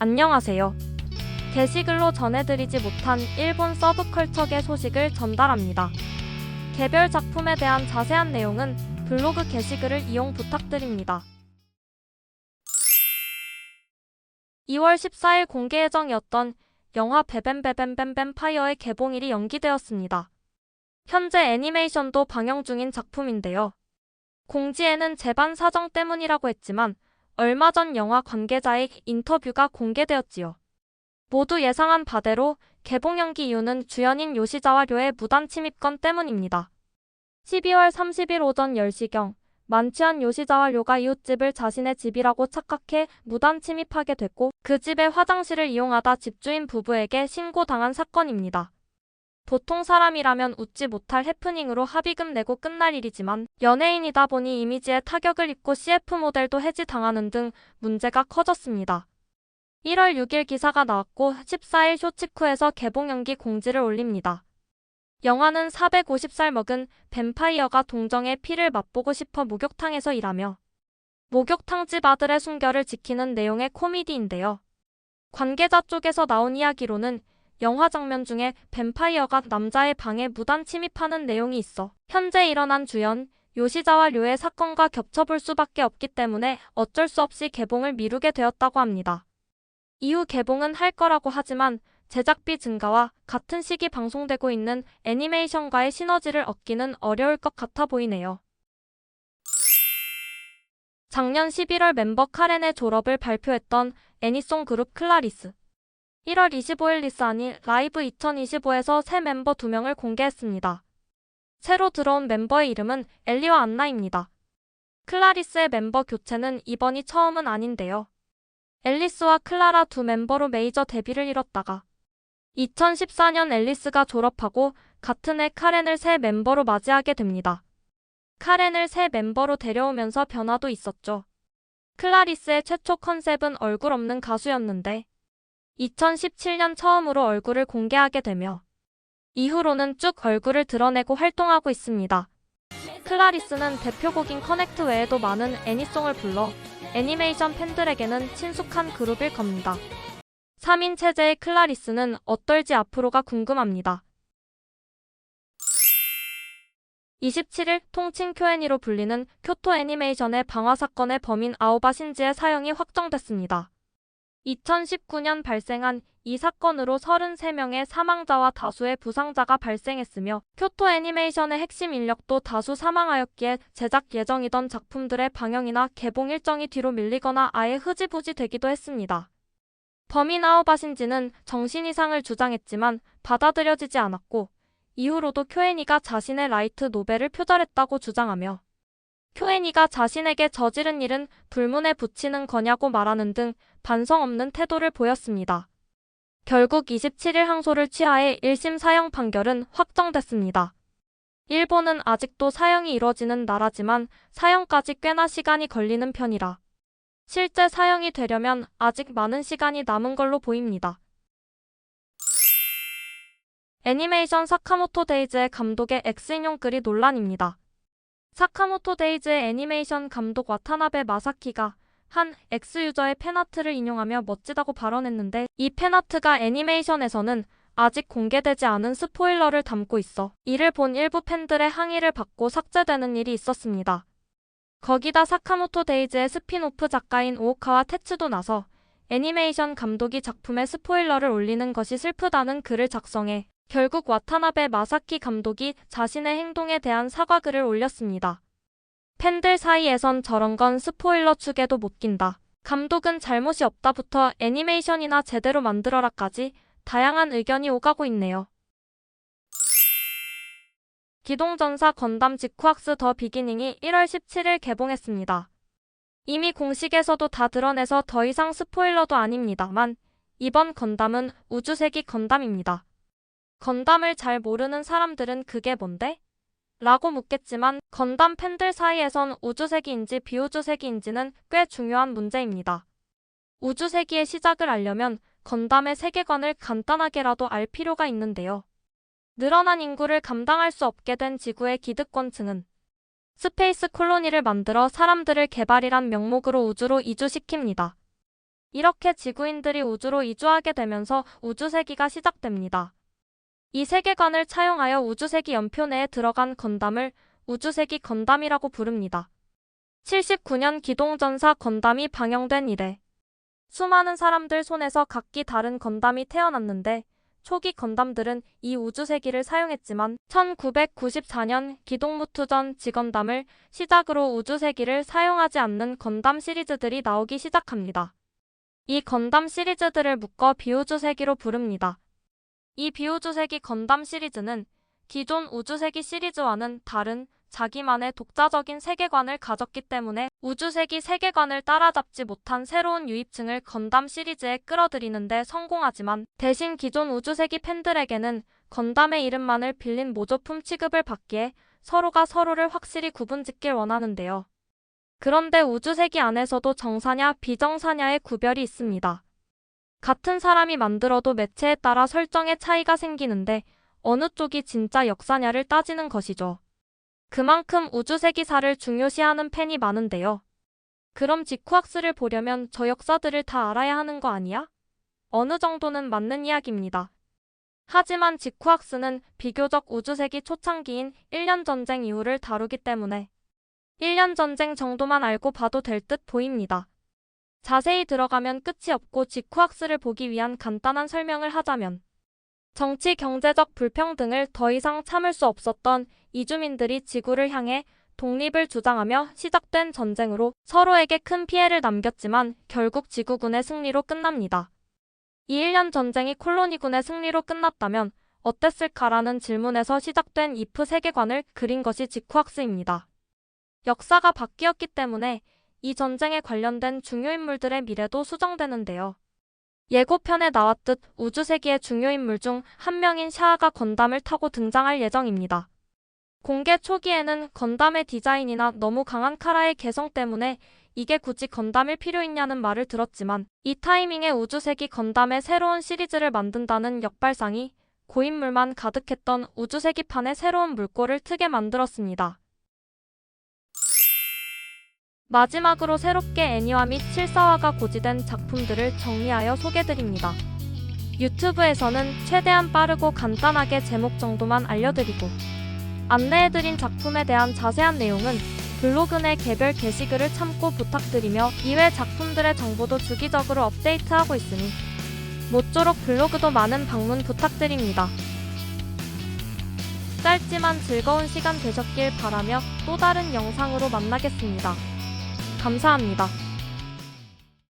안녕하세요. 게시글로 전해드리지 못한 일본 서브컬처계 소식을 전달합니다. 개별 작품에 대한 자세한 내용은 블로그 게시글을 이용 부탁드립니다. 2월 14일 공개 예정이었던 영화 베벤베벤뱀뱀파이어의 개봉일이 연기되었습니다. 현재 애니메이션도 방영 중인 작품인데요. 공지에는 제반 사정 때문이라고 했지만 얼마 전 영화 관계자의 인터뷰가 공개되었지요. 모두 예상한 바대로 개봉 연기 이유는 주연인 요시자와 료의 무단 침입건 때문입니다. 12월 30일 오전 10시경 만취한 요시자와 료가 이웃집을 자신의 집이라고 착각해 무단 침입하게 됐고 그 집의 화장실을 이용하다 집주인 부부에게 신고당한 사건입니다. 보통 사람이라면 웃지 못할 해프닝으로 합의금 내고 끝날 일이지만 연예인이다 보니 이미지에 타격을 입고 CF 모델도 해지당하는 등 문제가 커졌습니다. 1월 6일 기사가 나왔고 14일 쇼치쿠에서 개봉 연기 공지를 올립니다. 영화는 450살 먹은 뱀파이어가 동정의 피를 맛보고 싶어 목욕탕에서 일하며 목욕탕집 아들의 순결을 지키는 내용의 코미디인데요. 관계자 쪽에서 나온 이야기로는 영화 장면 중에 뱀파이어가 남자의 방에 무단 침입하는 내용이 있어 현재 일어난 주연 요시자와 료의 사건과 겹쳐볼 수밖에 없기 때문에 어쩔 수 없이 개봉을 미루게 되었다고 합니다. 이후 개봉은 할 거라고 하지만 제작비 증가와 같은 시기 방송되고 있는 애니메이션과의 시너지를 얻기는 어려울 것 같아 보이네요. 작년 11월 멤버 카렌의 졸업을 발표했던 애니송 그룹 클라리스. 1월 25일 리사니 라이브 2025에서 새 멤버 2명을 공개했습니다. 새로 들어온 멤버의 이름은 엘리와 안나입니다. 클라리스의 멤버 교체는 이번이 처음은 아닌데요. 앨리스와 클라라 두 멤버로 메이저 데뷔를 이뤘다가 2014년 앨리스가 졸업하고 같은 해 카렌을 새 멤버로 맞이하게 됩니다. 카렌을 새 멤버로 데려오면서 변화도 있었죠. 클라리스의 최초 컨셉은 얼굴 없는 가수였는데 2017년 처음으로 얼굴을 공개하게 되며 이후로는 쭉 얼굴을 드러내고 활동하고 있습니다. 클라리스는 대표곡인 커넥트 외에도 많은 애니송을 불러 애니메이션 팬들에게는 친숙한 그룹일 겁니다. 3인 체제의 클라리스는 어떨지 앞으로가 궁금합니다. 27일 통칭 쿄애니로 불리는 교토 애니메이션의 방화 사건의 범인 아오바 신지의 사형이 확정됐습니다. 2019년 발생한 이 사건으로 33명의 사망자와 다수의 부상자가 발생했으며 교토 애니메이션의 핵심 인력도 다수 사망하였기에 제작 예정이던 작품들의 방영이나 개봉 일정이 뒤로 밀리거나 아예 흐지부지 되기도 했습니다. 범인 아오바 신지는 정신 이상을 주장했지만 받아들여지지 않았고 이후로도 쿄애니가 자신의 라이트 노벨을 표절했다고 주장하며 쿄애니가 자신에게 저지른 일은 불문에 붙이는 거냐고 말하는 등 반성 없는 태도를 보였습니다. 결국 27일 항소를 취하해 1심 사형 판결은 확정됐습니다. 일본은 아직도 사형이 이뤄지는 나라지만 사형까지 꽤나 시간이 걸리는 편이라 실제 사형이 되려면 아직 많은 시간이 남은 걸로 보입니다. 애니메이션 사카모토 데이즈의 감독의 X인용 글이 논란입니다. 사카모토 데이즈의 애니메이션 감독 와타나베 마사키가 한 X유저의 팬아트를 인용하며 멋지다고 발언했는데 이 팬아트가 애니메이션에서는 아직 공개되지 않은 스포일러를 담고 있어 이를 본 일부 팬들의 항의를 받고 삭제되는 일이 있었습니다. 거기다 사카모토 데이즈의 스핀오프 작가인 오오카와 테츠도 나서 애니메이션 감독이 작품에 스포일러를 올리는 것이 슬프다는 글을 작성해 결국 와타나베 마사키 감독이 자신의 행동에 대한 사과글을 올렸습니다. 팬들 사이에선 저런 건 스포일러 축에도 못 낀다. 감독은 잘못이 없다부터 애니메이션이나 제대로 만들어라까지 다양한 의견이 오가고 있네요. 기동전사 건담 지쿠악스 더 비기닝이 1월 17일 개봉했습니다. 이미 공식에서도 다 드러내서 더 이상 스포일러도 아닙니다만 이번 건담은 우주세기 건담입니다. 건담을 잘 모르는 사람들은 그게 뭔데? 라고 묻겠지만 건담 팬들 사이에선 우주세기인지 비우주세기인지는 꽤 중요한 문제입니다. 우주세기의 시작을 알려면 건담의 세계관을 간단하게라도 알 필요가 있는데요. 늘어난 인구를 감당할 수 없게 된 지구의 기득권층은 스페이스 콜로니를 만들어 사람들을 개발이란 명목으로 우주로 이주시킵니다. 이렇게 지구인들이 우주로 이주하게 되면서 우주세기가 시작됩니다. 이 세계관을 차용하여 우주세기 연표 내에 들어간 건담을 우주세기 건담이라고 부릅니다. 79년 기동전사 건담이 방영된 이래 수많은 사람들 손에서 각기 다른 건담이 태어났는데 초기 건담들은 이 우주세기를 사용했지만 1994년 기동무투전 지건담을 시작으로 우주세기를 사용하지 않는 건담 시리즈들이 나오기 시작합니다. 이 건담 시리즈들을 묶어 비우주세기로 부릅니다. 이 비우주세기 건담 시리즈는 기존 우주세기 시리즈와는 다른 자기만의 독자적인 세계관을 가졌기 때문에 우주세기 세계관을 따라잡지 못한 새로운 유입층을 건담 시리즈에 끌어들이는 데 성공하지만 대신 기존 우주세기 팬들에게는 건담의 이름만을 빌린 모조품 취급을 받기에 서로가 서로를 확실히 구분짓길 원하는데요. 그런데 우주세기 안에서도 정사냐 비정사냐의 구별이 있습니다. 같은 사람이 만들어도 매체에 따라 설정의 차이가 생기는데 어느 쪽이 진짜 역사냐를 따지는 것이죠. 그만큼 우주세기사를 중요시하는 팬이 많은데요. 그럼 지쿠악스를 보려면 저 역사들을 다 알아야 하는 거 아니야? 어느 정도는 맞는 이야기입니다. 하지만 지쿠악스는 비교적 우주세기 초창기인 1년 전쟁 이후를 다루기 때문에 1년 전쟁 정도만 알고 봐도 될 듯 보입니다. 자세히 들어가면 끝이 없고 지쿠악스를 보기 위한 간단한 설명을 하자면 정치 경제적 불평등을 더 이상 참을 수 없었던 이주민들이 지구를 향해 독립을 주장하며 시작된 전쟁으로 서로에게 큰 피해를 남겼지만 결국 지구군의 승리로 끝납니다. 이 1년 전쟁이 콜로니군의 승리로 끝났다면 어땠을까라는 질문에서 시작된 이프 세계관을 그린 것이 지쿠악스입니다. 역사가 바뀌었기 때문에 이 전쟁에 관련된 중요 인물들의 미래도 수정되는데요. 예고편에 나왔듯 우주세기의 중요 인물 중 한 명인 샤아가 건담을 타고 등장할 예정입니다. 공개 초기에는 건담의 디자인이나 너무 강한 카라의 개성 때문에 이게 굳이 건담일 필요 있냐는 말을 들었지만 이 타이밍에 우주세기 건담의 새로운 시리즈를 만든다는 역발상이 고인물만 가득했던 우주세기판의 새로운 물꼬를 트게 만들었습니다. 마지막으로 새롭게 애니화 및 실사화가 고지된 작품들을 정리하여 소개드립니다. 유튜브에서는 최대한 빠르고 간단하게 제목 정도만 알려드리고 안내해드린 작품에 대한 자세한 내용은 블로그 내 개별 게시글을 참고 부탁드리며 이외 작품들의 정보도 주기적으로 업데이트하고 있으니 모쪼록 블로그도 많은 방문 부탁드립니다. 짧지만 즐거운 시간 되셨길 바라며 또 다른 영상으로 만나겠습니다. 감사합니다.